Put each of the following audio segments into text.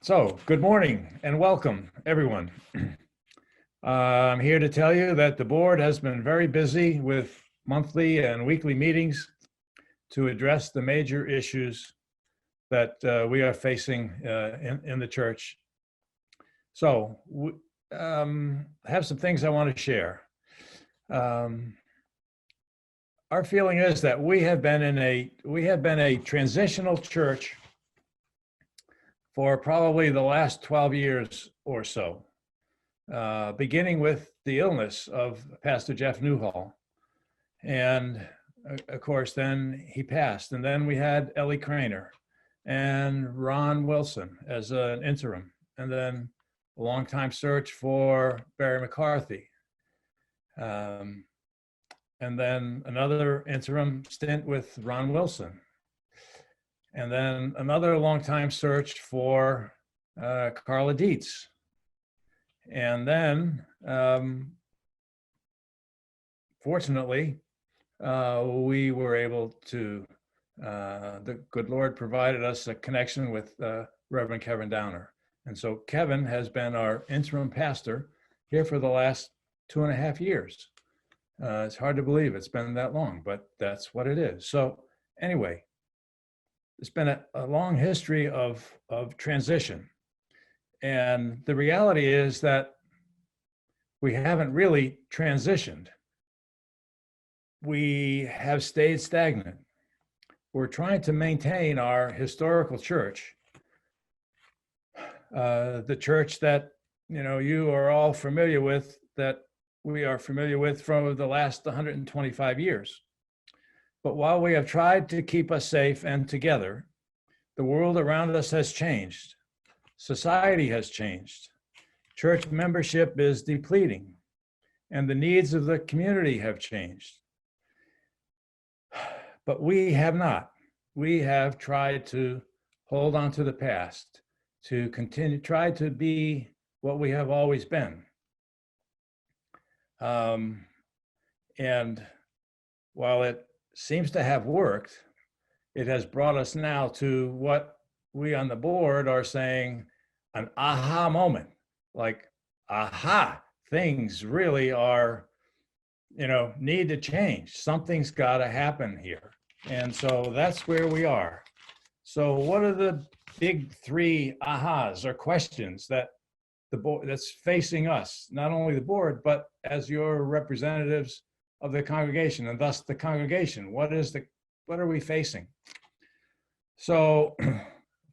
So, good morning and welcome, everyone. I'm here to tell you that the board has been very busy with monthly and weekly meetings to address the major issues that we are facing in the church. So, I have some things I want to share. Our feeling is that we have been a transitional church for probably the last 12 years or so, beginning with the illness of Pastor Jeff Newhall. And of course, then he passed. And then we had Ellie Craner and Ron Wilson as an interim. And then a long-time search for Barry McCarthy. And then another interim stint with Ron Wilson. And then another long-time search for Carla Dietz. And then, fortunately, we were able to, the good Lord provided us a connection with Reverend Kevin Downer. And so Kevin has been our interim pastor here for the last 2.5 years. It's hard to believe it's been that long, but that's what it is. So anyway, it's been a long history of transition. And the reality is that we haven't really transitioned. We have stayed stagnant. We're trying to maintain our historical church, the church that you are all familiar with, that we are familiar with from the last 125 years. But while we have tried to keep us safe and together, the world around us has changed. Society has changed. Church membership is depleting, and the needs of the community have changed. But we have not. We have tried to hold on to the past, to try to be what we have always been. And while it seems to have worked, it has brought us now to what we on the board are saying an aha moment, like, aha, things really are, need to change. Something's got to happen here. And so that's where we are. So what are the big three ahas or questions that the board that's facing us, not only the board, but as your representatives of the congregation, and thus the congregation? What are we facing? So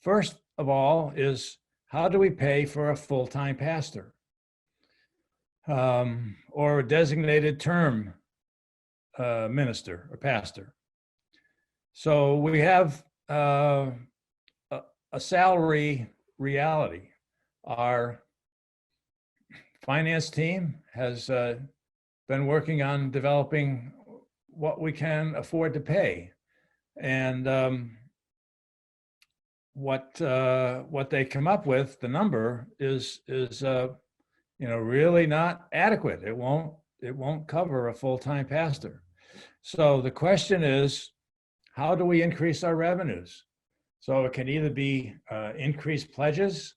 first of all is, how do we pay for a full-time pastor or a designated term minister or pastor? So we have a salary reality. Our finance team has been working on developing what we can afford to pay. And what they come up with, the number is really not adequate. It won't cover a full-time pastor. So the question is, how do we increase our revenues? So it can either be increased pledges,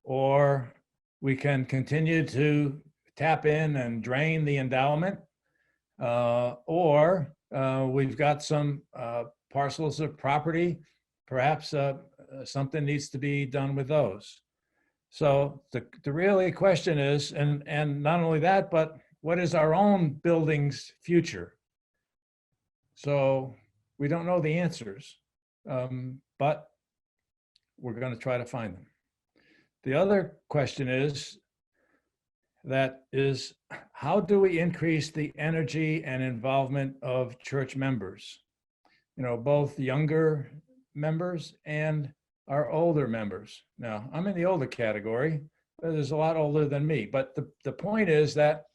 or we can continue to tap in and drain the endowment, or we've got some parcels of property. Perhaps something needs to be done with those. So the really question is, and not only that, but what is our own building's future? So we don't know the answers, but we're going to try to find them. The other question is, how do we increase the energy and involvement of church members? Both younger members and our older members. Now, I'm in the older category, but there's a lot older than me. But the point is that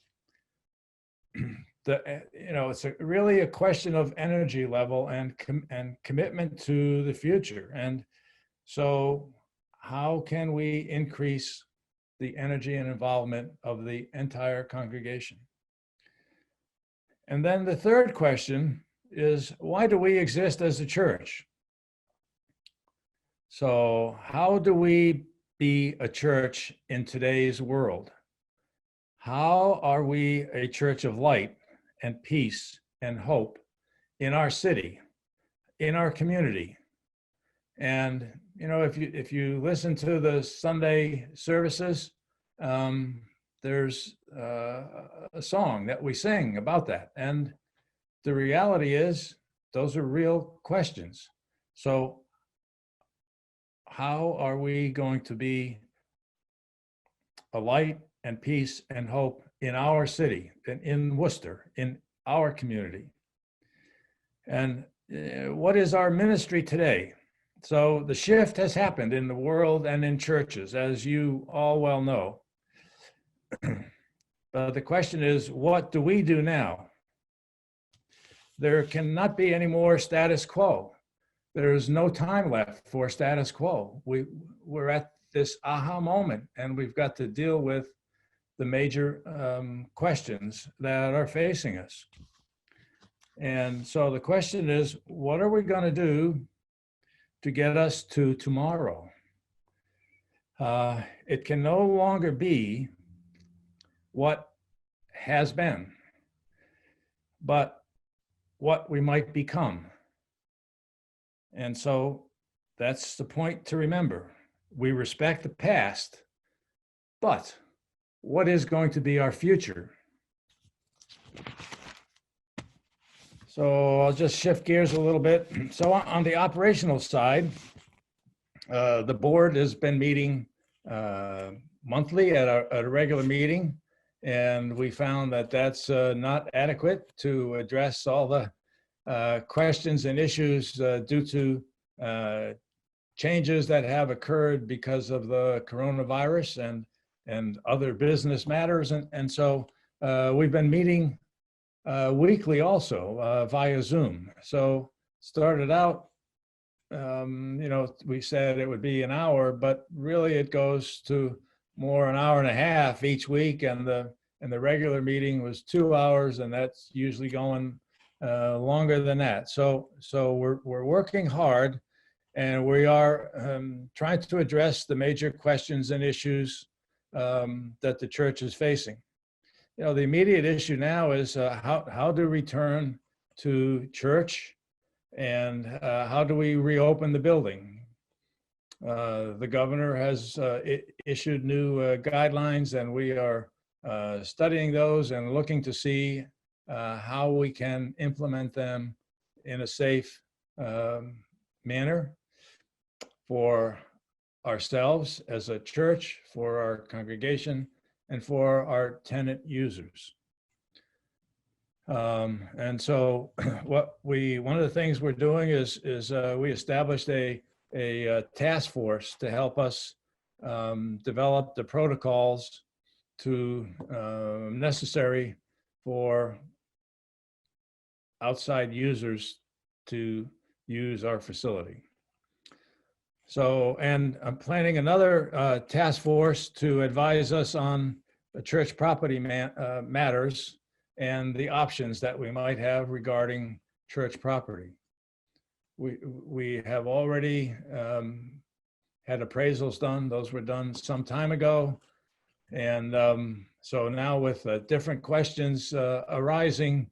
it's really a question of energy level and commitment to the future. And so how can we increase the energy and involvement of the entire congregation? And then the third question is, why do we exist as a church? So how do we be a church in today's world? How are we a church of light and peace and hope in our city, in our community? And if you listen to the Sunday services, there's a song that we sing about that. And the reality is, those are real questions. So how are we going to be a light and peace and hope in our city, and in Worcester, in our community? And what is our ministry today? So the shift has happened in the world and in churches, as you all well know. But the question is, what do we do now? There cannot be any more status quo. There is no time left for status quo. We're at this aha moment, and we've got to deal with the major questions that are facing us. And so the question is, what are we going to do to get us to tomorrow? It can no longer be what has been, but what we might become. And so that's the point to remember. We respect the past, but what is going to be our future? So I'll just shift gears a little bit. So on the operational side, the board has been meeting monthly at a regular meeting, and we found that that's not adequate to address all the questions and issues due to changes that have occurred because of the coronavirus and other business matters. And so we've been meeting weekly also via Zoom. So started out, we said it would be an hour, but really it goes to more an hour and a half each week. And the regular meeting was 2 hours, and that's usually going longer than that. So we're working hard, and we are trying to address the major questions and issues that the church is facing. The immediate issue now is how to return to church, and how do we reopen the building? The governor has issued new guidelines, and we are studying those and looking to see how we can implement them in a safe manner for ourselves as a church, for our congregation, and for our tenant users. And so one of the things we're doing is we established a task force to help us develop the protocols necessary for outside users to use our facility. So, and I'm planning another task force to advise us on the church property matters and the options that we might have regarding church property. We have already had appraisals done. Those were done some time ago. And so now with different questions arising,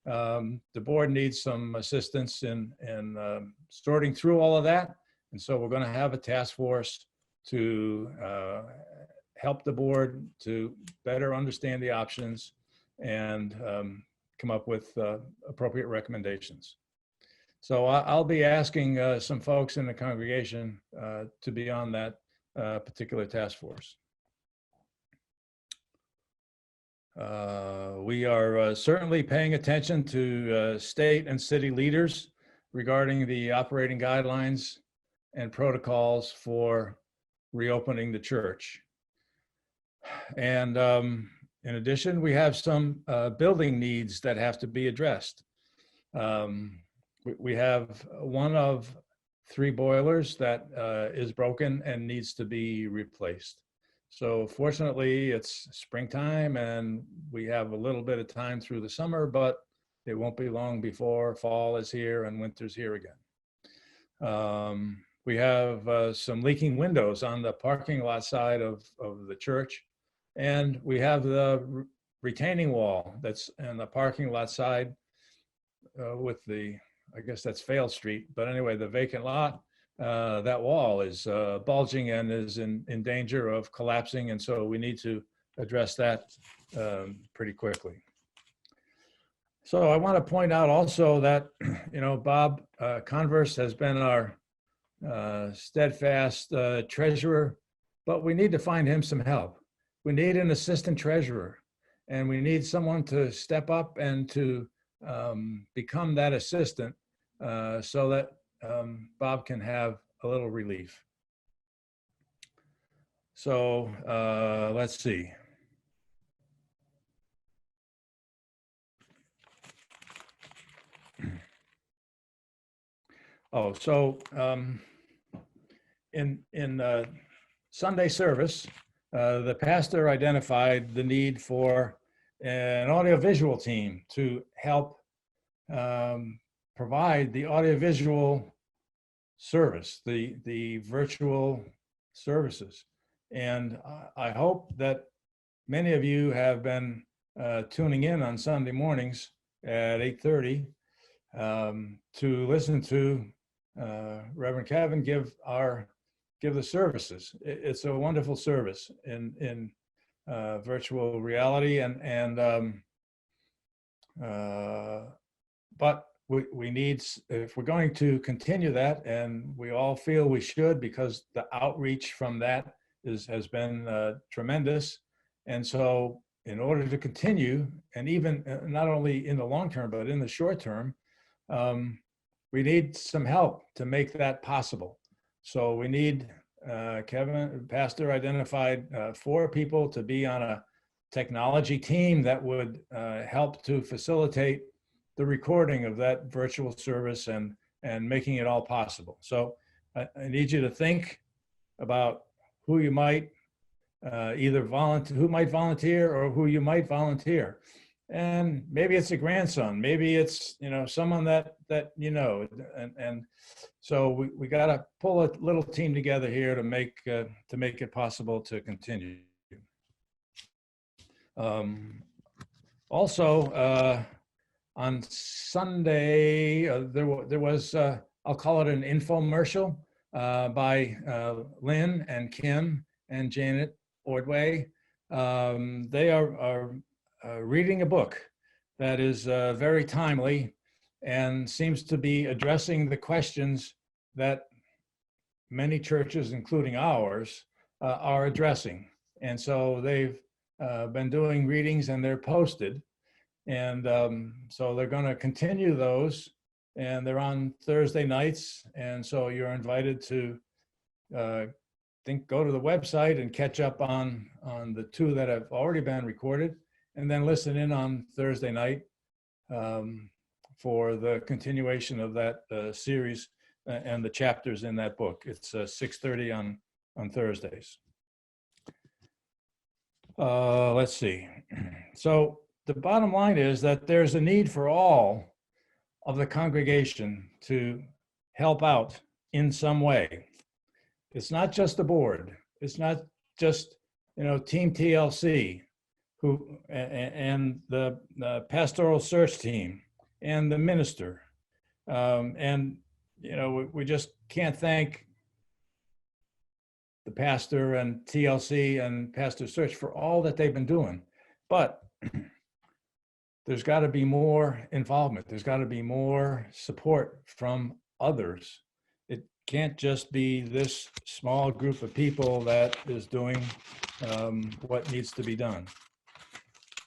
the board needs some assistance in sorting through all of that. And so we're going to have a task force to help the board to better understand the options and come up with appropriate recommendations. So I'll be asking some folks in the congregation to be on that particular task force. We are certainly paying attention to state and city leaders regarding the operating guidelines and protocols for reopening the church. And in addition, we have some building needs that have to be addressed. We have one of 3 boilers that is broken and needs to be replaced. So fortunately, it's springtime and we have a little bit of time through the summer, but it won't be long before fall is here and winter's here again. We have some leaking windows on the parking lot side of the church. And we have the retaining wall that's in the parking lot side with the, I guess that's Fail Street. But anyway, the vacant lot, that wall is bulging and is in danger of collapsing. And so we need to address that pretty quickly. So I want to point out also that, Bob Converse has been our steadfast treasurer, but we need to find him some help. We need an assistant treasurer, and we need someone to step up and to become that assistant so that Bob can have a little relief. So let's see. Oh, so in Sunday service, the pastor identified the need for an audiovisual team to help provide the audiovisual service, the virtual services. And I hope that many of you have been tuning in on Sunday mornings at 8:30 to listen to Reverend Kevin give the services. It's a wonderful service in virtual reality, but we need, if we're going to continue that, and we all feel we should, because the outreach from that has been tremendous. And so in order to continue, and even not only in the long term, but in the short term, we need some help to make that possible. So we need, Pastor identified 4 people to be on a technology team that would help to facilitate the recording of that virtual service and making it all possible. So I need you to think about who you might who might volunteer or who you might volunteer. And maybe it's a grandson, maybe it's, someone that and so we got to pull a little team together here to make it possible to continue. Also, on Sunday, there was I'll call it an infomercial by Lynn and Kim and Janet Ordway. They are reading a book that is very timely and seems to be addressing the questions that many churches, including ours, are addressing. And so they've been doing readings, and they're posted. And so they're going to continue those, and they're on Thursday nights. And so you're invited to go to the website and catch up on the 2 that have already been recorded, and then listen in on Thursday night for the continuation of that series and the chapters in that book. It's 6:30 on Thursdays. Let's see. So the bottom line is that there's a need for all of the congregation to help out in some way. It's not just the board. It's not just, Team TLC and the Pastoral Search Team and the minister. We just can't thank the pastor and TLC and Pastor Search for all that they've been doing. But there's got to be more involvement. There's got to be more support from others. It can't just be this small group of people that is doing what needs to be done.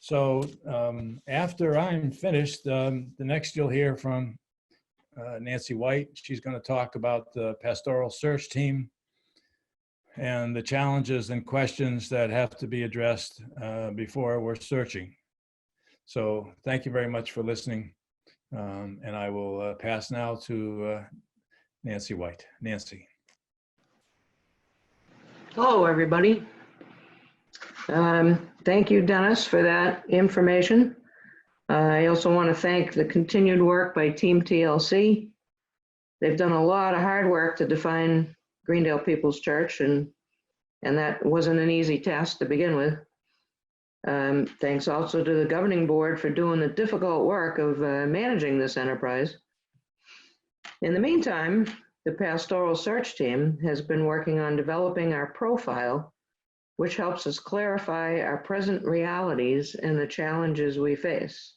So after I'm finished, the next you'll hear from Nancy White. She's going to talk about the Pastoral Search Team and the challenges and questions that have to be addressed before we're searching. So thank you very much for listening. And I will pass now to Nancy White. Nancy. Hello, everybody. Thank you, Dennis, for that information. I also want to thank the continued work by Team TLC They've done a lot of hard work to define Greendale People's Church, and that wasn't an easy task to begin with. Thanks also to the governing board for doing the difficult work of managing this enterprise. In the meantime, the Pastoral Search Team has been working on developing our profile, which helps us clarify our present realities and the challenges we face.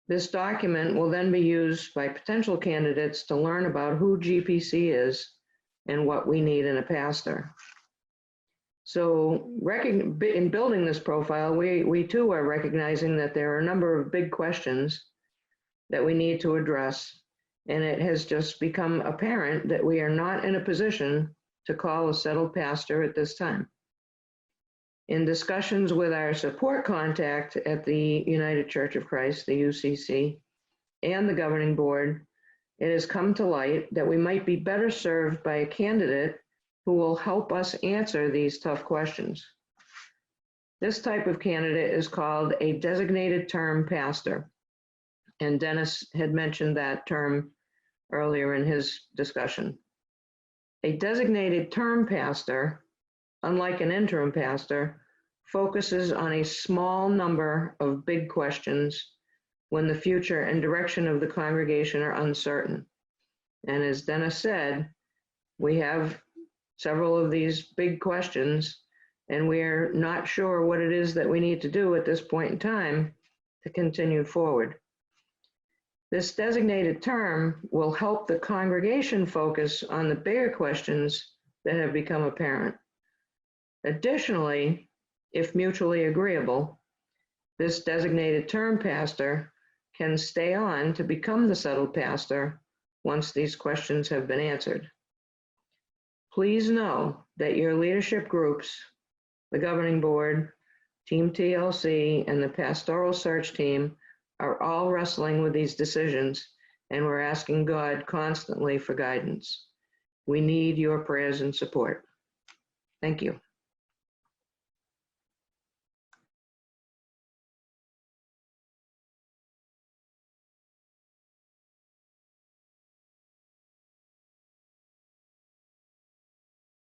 This document will then be used by potential candidates to learn about who GPC is and what we need in a pastor. So in building this profile, we too are recognizing that there are a number of big questions that we need to address, and it has just become apparent that we are not in a position to call a settled pastor at this time. In discussions with our support contact at the United Church of Christ, the UCC, and the governing board, it has come to light that we might be better served by a candidate who will help us answer these tough questions. This type of candidate is called a designated term pastor, and Dennis had mentioned that term earlier in his discussion. A designated term pastor, unlike an interim pastor, focuses on a small number of big questions when the future and direction of the congregation are uncertain. And as Dennis said, we have several of these big questions, and we're not sure what it is that we need to do at this point in time to continue forward. This designated term will help the congregation focus on the bigger questions that have become apparent. Additionally, if mutually agreeable, this designated term pastor can stay on to become the settled pastor once these questions have been answered. Please know that your leadership groups, the governing board, Team TLC, and the Pastoral Search Team are all wrestling with these decisions, and we're asking God constantly for guidance. We need your prayers and support. Thank you.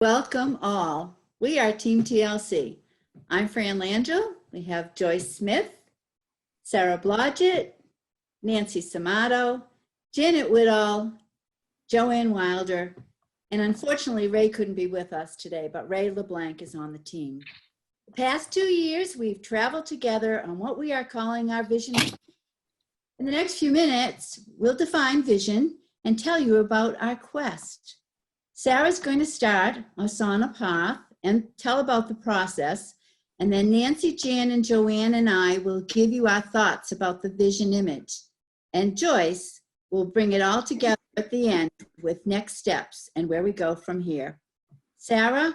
Welcome all. We are Team TLC. I'm Fran Langell. We have Joyce Smith, Sarah Blodgett, Nancy Samato, Janet Whitall, Joanne Wilder, and unfortunately Ray couldn't be with us today, but Ray LeBlanc is on the team. The past 2 years, we've traveled together on what we are calling our vision. In the next few minutes, we'll define vision and tell you about our quest. Sarah's going to start us on a path and tell about the process, and then Nancy, Jan, and Joanne and I will give you our thoughts about the vision image. And Joyce will bring it all together at the end with next steps and where we go from here. Sarah?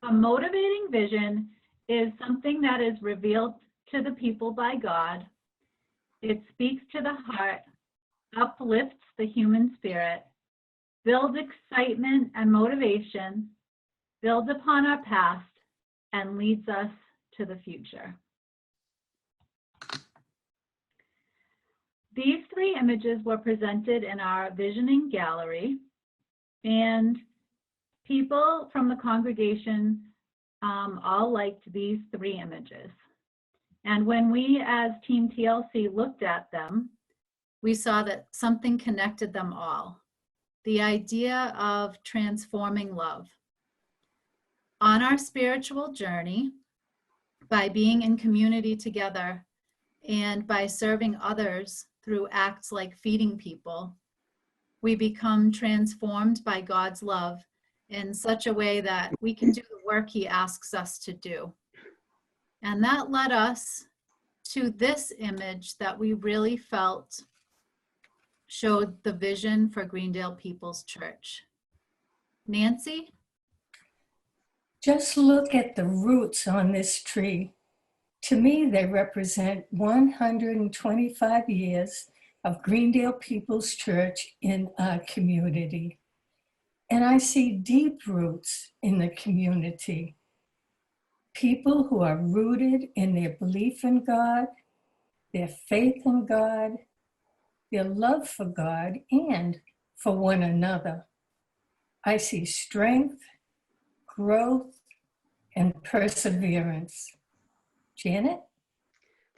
A motivating vision is something that is revealed to the people by God. It speaks to the heart, uplifts the human spirit, builds excitement and motivation, builds upon our past, and leads us to the future. These three images were presented in our visioning gallery, and people from the congregation all liked these three images. And when we as Team TLC looked at them, we saw that something connected them all. The idea of transforming love. On our spiritual journey, by being in community together and by serving others through acts like feeding people, we become transformed by God's love in such a way that we can do the work He asks us to do. And that led us to this image that we really felt showed the vision for Greendale People's Church. Nancy? Just look at the roots on this tree. To me, they represent 125 years of Greendale People's Church in our community. And I see deep roots in the community. People who are rooted in their belief in God, their faith in God, their love for God and for one another. I see strength, growth, and perseverance. Janet?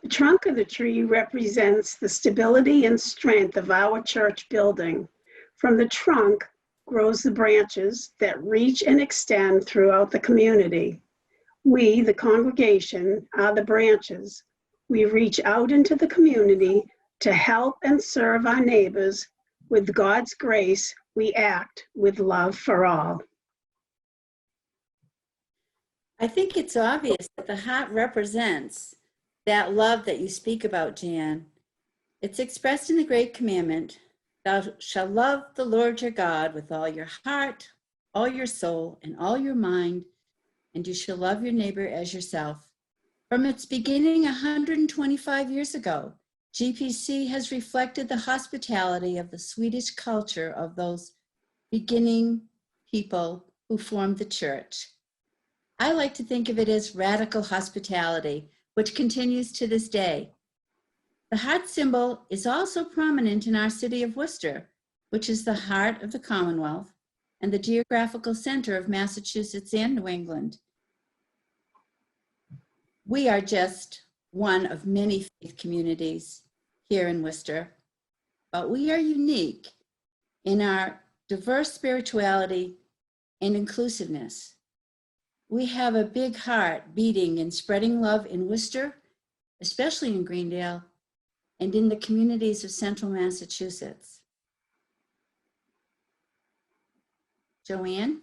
The trunk of the tree represents the stability and strength of our church building. From the trunk grows the branches that reach and extend throughout the community. We, the congregation, are the branches. We reach out into the community to help and serve our neighbors. With God's grace, we act with love for all. I think it's obvious that the heart represents that love that you speak about, Jan. It's expressed in the Great Commandment, thou shalt love the Lord your God with all your heart, all your soul, and all your mind, and you shall love your neighbor as yourself. From its beginning 125 years ago, GPC has reflected the hospitality of the Swedish culture of those beginning people who formed the church. I like to think of it as radical hospitality, which continues to this day. The heart symbol is also prominent in our city of Worcester, which is the heart of the Commonwealth and the geographical center of Massachusetts and New England. We are just one of many faith communities here in Worcester, but we are unique in our diverse spirituality and inclusiveness. We have a big heart beating and spreading love in Worcester, especially in Greendale, and in the communities of central Massachusetts. Joanne?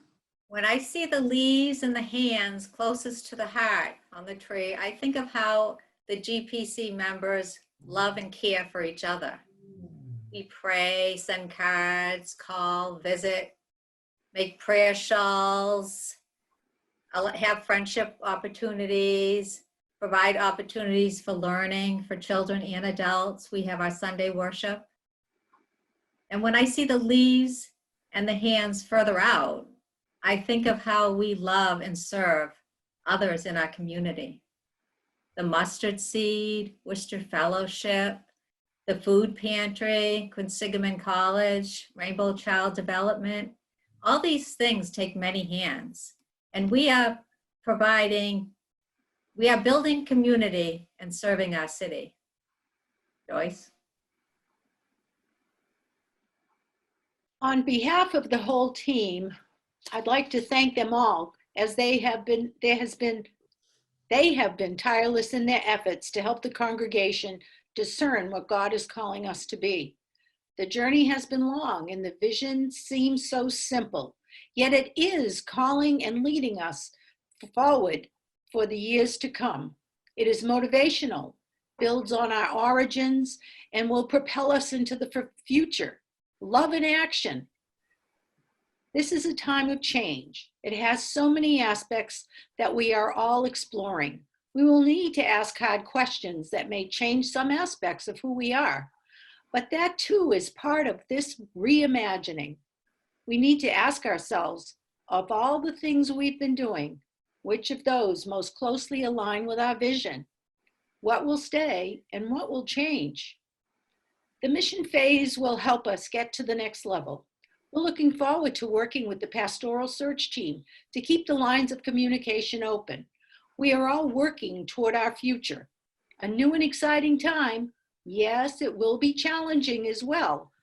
When I see the leaves and the hands closest to the heart on the tree, I think of how the GPC members love and care for each other. We pray, send cards, call, visit, make prayer shawls, have friendship opportunities, provide opportunities for learning for children and adults. We have our Sunday worship. And when I see the leaves and the hands further out, I think of how we love and serve others in our community. The Mustard Seed, Worcester Fellowship, the Food Pantry, Quinsigamond College, Rainbow Child Development. All these things take many hands. And we are building community and serving our city. Joyce? On behalf of the whole team, I'd like to thank them all, as they have been tireless in their efforts to help the congregation discern what God is calling us to be. The journey has been long and the vision seems so simple, yet it is calling and leading us forward for the years to come. It is motivational, builds on our origins, and will propel us into the future. Love in action. This is a time of change. It has so many aspects that we are all exploring. We will need to ask hard questions that may change some aspects of who we are. But that too is part of this reimagining. We need to ask ourselves, of all the things we've been doing, which of those most closely align with our vision? What will stay and what will change? The mission phase will help us get to the next level. We're looking forward to working with the Pastoral Search Team to keep the lines of communication open. We are all working toward our future. A new and exciting time. Yes, it will be challenging as well,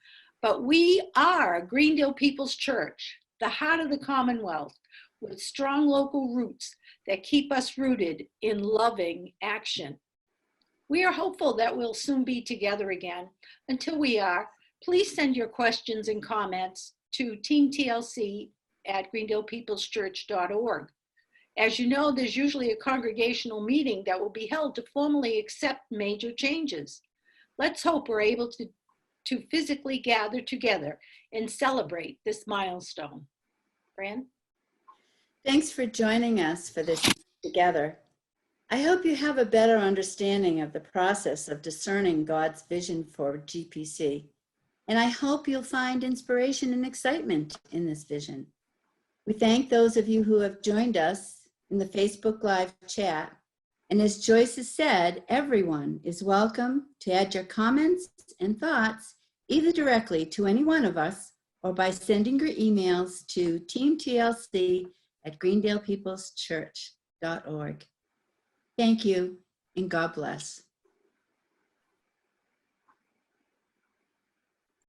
but we are Greendale People's Church, the heart of the Commonwealth, with strong local roots that keep us rooted in loving action. We are hopeful that we'll soon be together again. Until we are, please send your questions and comments to Team TLC at greendalepeopleschurch.org. As you know, there's usually a congregational meeting that will be held to formally accept major changes. Let's hope we're able to physically gather together and celebrate this milestone. Fran? Thanks for joining us for this together. I hope you have a better understanding of the process of discerning God's vision for GPC, and I hope you'll find inspiration and excitement in this vision. We thank those of you who have joined us in the Facebook Live chat, and as Joyce has said, everyone is welcome to add your comments and thoughts either directly to any one of us or by sending your emails to teamtlc@greendalepeopleschurch.org. Thank you, and God bless.